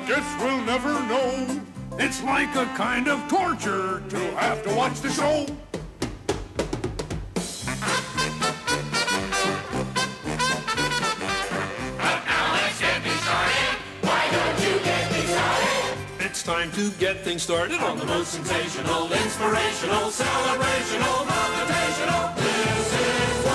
guess we'll never know. It's like a kind of torture to have to watch the show. But now let's get me started. Why don't you get me started? It's time to get things started On the most sensational, inspirational, celebrational, motivational. This is